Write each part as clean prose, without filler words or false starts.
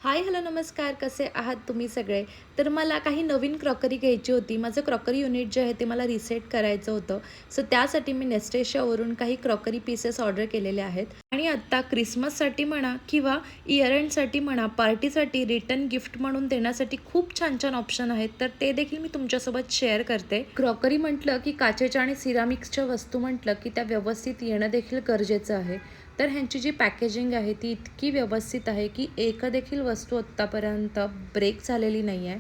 Hi hello नमस्कार, कसे आहात तुम्ही सगळे? तर मला काही नवीन क्रॉकरी घ्यायची होती. माझं क्रॉकरी युनिट जे आहे ते मला रिसेट करायचं होतं. सो त्यासाठी मी नेस्टेशियावरून काही क्रॉकरी पीसेस ऑर्डर केलेले आहेत. आणि आत्ता क्रिसमससाठी म्हणा किंवा इयर एंडसाठी म्हणा, पार्टीसाठी रिटर्न गिफ्ट म्हणून देण्यासाठी खूप छान छान ऑप्शन आहेत. तर ते देखील मी तुमच्यासोबत शेअर करते. क्रॉकरी म्हटलं की काचेच्या आणि सिरामिक्सच्या वस्तू म्हटलं की त्या व्यवस्थित येणं देखील गरजेचं आहे. तर ह्यांची जी पॅकेजिंग आहे ती इतकी व्यवस्थित आहे की एक देखील वस्तू आत्तापर्यंत ब्रेक झालेली नाही आहे.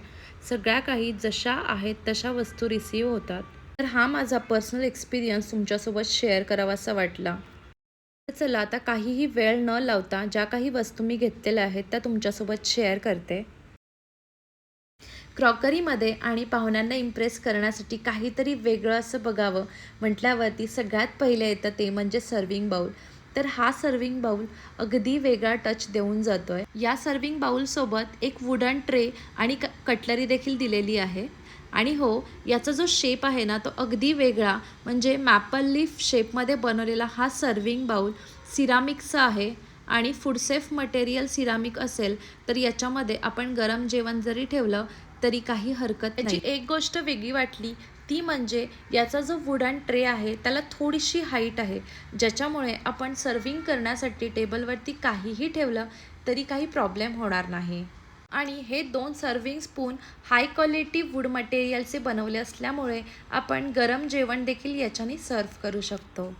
सगळ्या काही जशा आहेत तशा वस्तू रिसीव होतात. तर हा माझा पर्सनल एक्सपिरियन्स तुमच्यासोबत शेअर करावासा वाटला. तर चला आता काहीही वेळ न लावता ज्या काही वस्तू मी घेतलेल्या आहेत त्या तुमच्यासोबत शेअर करते. क्रॉकरीमध्ये आणि पाहुण्यांना इम्प्रेस करण्यासाठी काहीतरी वेगळं असं बघावं म्हटल्यावरती सगळ्यात पहिले येतं ते म्हणजे सर्विंग बाउल. तर हा सर्विंग बाउल अगदी वेगळा टच देऊन जातोय. या सर्विंग बाउलसोबत एक वुडन ट्रे आणि कटलरी देखील दिलेली आहे. आणि हो, याचा जो शेप आहे ना तो अगदी वेगळा, म्हणजे मॅपल लीफ शेपमध्ये बनवलेला हा सर्विंग बाउल सिरामिकचा आहे. आणि फूडसेफ मटेरियल सिरामिक असेल तर याच्यामध्ये आपण गरम जेवण जरी ठेवलं तरी काही हरकत नाही. याची एक गोष्ट वेगळी वाटली ती म्हणजे याचा जो वुडन ट्रे आहे त्याला थोडीशी हाईट आहे, ज्याच्यामुळे आपण सर्विंग करण्यासाठी टेबलवरती काहीही ठेवलं तरी काही प्रॉब्लेम होणार नाही. आणि हे दोन serving spoon high quality wood मटेरियलचे बनवले असल्यामुळे आपण गरम जेवण देखील याच्याने सर्व करू शकतो.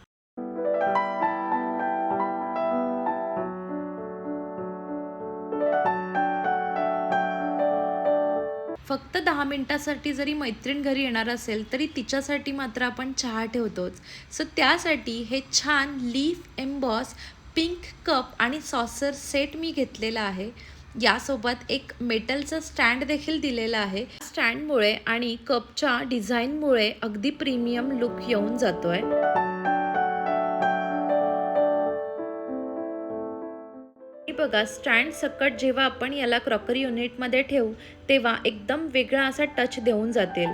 फक्त 10 मिनिटासाठी जरी मैत्रीण घरी येणार असेल तरी तिच्यासाठी मात्र आपण चहा ठेवतोच. सो त्यासाठी हे छान लीफ एम्बॉस पिंक कप आणि सॉसर सेट मी घेतलेला आहे. यासोबत एक मेटलचं स्टँड देखील दिलेलं आहे. स्टँडमुळे आणि कपच्या डिझाईनमुळे अगदी प्रीमियम लुक येऊन जातोय. हे बघा, स्टँड सकट जेव्हा आपण याला क्रॉकरी युनिटमध्ये ठेवू तेव्हा एकदम वेगळा असा टच देऊन जातील.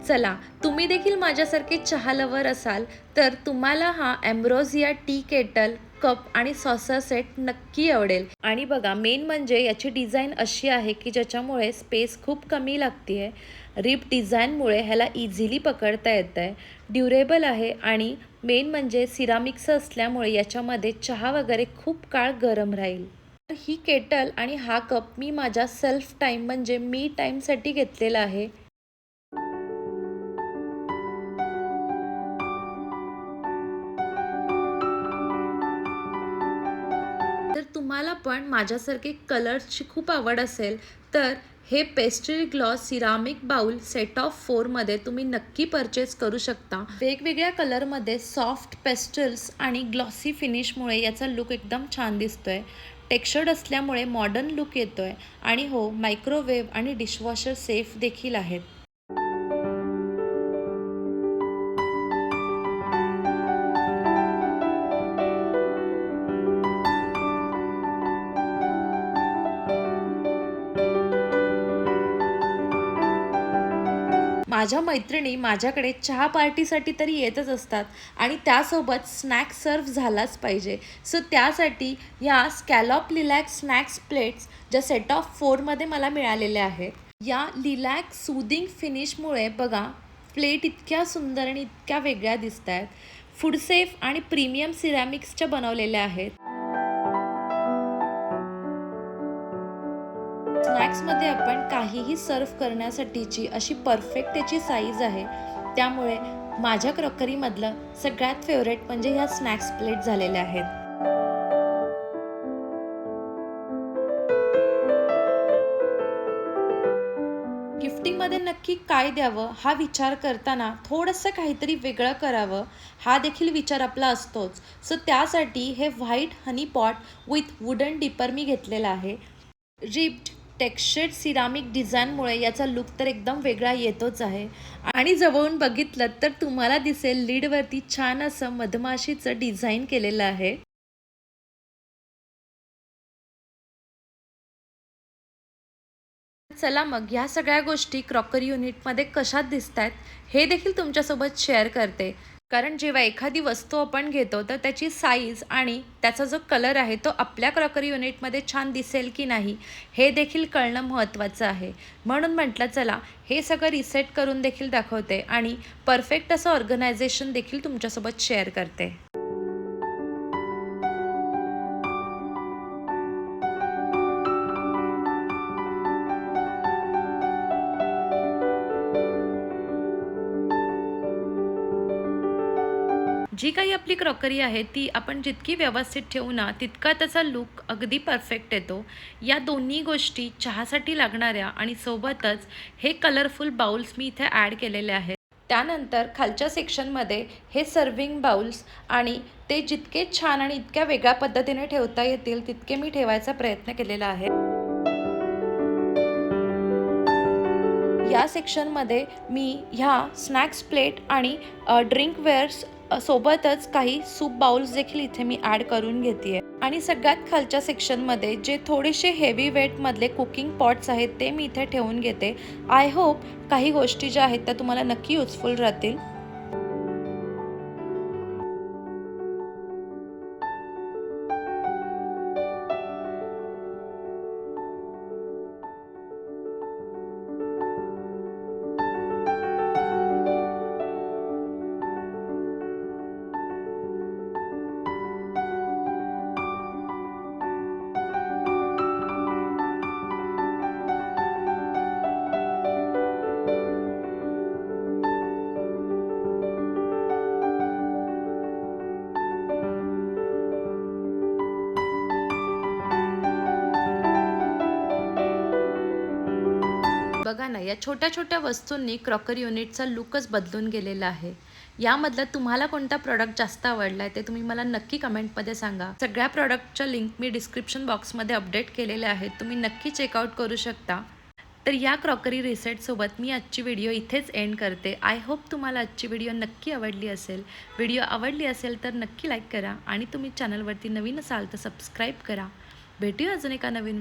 चला, तुम्ही देखील माझ्यासारखे चहा लवर असाल तर तुम्हाला हा एम्ब्रोसिया टी केटल कप आणि सॉसर सेट नक्की आवडेल. आणि बघा, मेन म्हणजे याची डिझाईन अशी आहे की ज्याच्यामुळे स्पेस खूप कमी लागते आहे. रिप डिझाईनमुळे ह्याला इझिली पकडता येतं आहे. ड्युरेबल आहे आणि मेन म्हणजे सिरामिक्सचं असल्यामुळे याच्यामध्ये चहा वगैरे खूप काळ गरम राहील. तर ही केटल आणि हा कप मी माझ्या सेल्फ टाईम म्हणजे मी टाईमसाठी घेतलेला आहे. तर तुम्हाला पण माझ्यासारखे कलर्सची खूप आवड असेल तर हे pastry gloss ceramic bowl set of 4मध्ये तुम्ही नक्की परचेस करू शकता. वेगवेगळ्या कलरमध्ये सॉफ्ट पेस्टल्स आणि ग्लॉसी फिनिशमुळे याचा लुक एकदम छान दिसतोय. टेक्स्चर्ड असल्यामुळे मॉडर्न लुक येतोय. आणि हो, मायक्रोवेव्ह आणि डिशवॉशर सेफ देखील आहेत. माझ्या मैत्रिणी माझ्याकडे चहा पार्टीसाठी तरी येतच असतात आणि त्यासोबत स्नॅक सर्व झालाच पाहिजे. सो त्यासाठी ह्या स्कॅलॉप लिलॅक्स स्नॅक्स प्लेट्स ज्या सेट ऑफ 4मध्ये मला मिळालेल्या आहेत. या लिलॅक्स सूदिंग फिनिशमुळे बघा, प्लेट इतक्या सुंदर आणि इतक्या वेगळ्या दिसत आहेत. फूड सेफ आणि प्रीमियम सिरॅमिक्सच्या बनवलेल्या आहेत. स्नॅक्समध्ये आपण काहीही सर्व करण्यासाठीची अशी परफेक्ट त्याची साईज आहे. त्यामुळे माझ्या क्रॉकरीमधलं सगळ्यात फेवरेट म्हणजे ह्या स्नॅक्स प्लेट झालेल्या आहेत. गिफ्टिंगमध्ये नक्की काय द्यावं हा विचार करताना थोडंसं काहीतरी वेगळं करावं हा देखील विचार आपला असतोच. सो त्यासाठी हे white honey pot with wooden dipper मी घेतलेलं आहे. रिब्ड टेक्स्चर्ड सिरामिक डिझाईनमुळे याचा लुक तर एकदम वेगळा येतोच आहे. आणि जवळून बघितलं तर तुम्हाला दिसेल लीडवरती छान असं मधमाशीचं डिझाईन केलेलं आहे. चला मग ह्या सगळ्या गोष्टी क्रॉकरी युनिटमध्ये कशा दिसतायत हे देखील तुमच्यासोबत शेअर करते. कारण जेव्हा एखादी वस्तू आपण घेतो तर त्याची साईज आणि त्याचा जो कलर आहे तो आपल्या क्रॉकरी युनिटमध्ये छान दिसेल की नाही हे देखील कळणं महत्त्वाचं आहे. म्हणून म्हटलं चला हे सगळं रिसेट करून देखील दाखवते आणि परफेक्ट असं ऑर्गनायझेशन देखील तुमच्यासोबत शेअर करते. जी काही आपली क्रॉकरी आहे ती आपण जितकी व्यवस्थित ठेवू ना तितका त्याचा लूक अगदी परफेक्ट येतो. या दोन्ही गोष्टी चहासाठी लागणाऱ्या आणि सोबतच हे कलरफुल बाउल्स मी इथे ॲड केलेले आहेत. त्यानंतर खालच्या सेक्शनमध्ये हे सर्विंग बाउल्स आणि ते जितके छान आणि इतक्या वेगळ्या पद्धतीने ठेवता येतील तितके मी ठेवायचा प्रयत्न केलेला आहे. या सेक्शनमध्ये मी ह्या स्नॅक्स प्लेट आणि ड्रिंकवेअर्स सोबतच काही सूप बाउल्स देखील इथे मी ॲड करून घेते आणि सगळ्यात खालच्या सेक्शनमध्ये जे थोडेसे हेवी वेटमधले कुकिंग पॉट्स आहेत ते मी इथे ठेवून घेते. आय होप काही गोष्टी ज्या आहेत त्या तुम्हाला नक्की युजफुल राहतील. बघा ना, या छोट्या-छोट्या वस्तूंनी क्रॉकरी युनिटचा लूकच बदलून गेलेला आहे. यामधलं तुम्हाला कोणता प्रॉडक्ट जास्त आवडला आहे ते तुम्ही मला नक्की कमेंटमध्ये सांगा. सगळ्या प्रॉडक्टच्या लिंक मी डिस्क्रिप्शन बॉक्समध्ये अपडेट केलेल्या आहेत. तुम्ही नक्की चेकआउट करू शकता. तर या क्रॉकरी रिसेटसोबत मी आजची व्हिडिओ इथेच एंड करते. आय होप तुम्हाला आजची व्हिडिओ नक्की आवडली असेल. व्हिडिओ आवडली असेल तर नक्की लाईक करा आणि तुम्ही चॅनलवरती नवीन असाल तर सबस्क्राईब करा. भेटूया अजून एका नवीन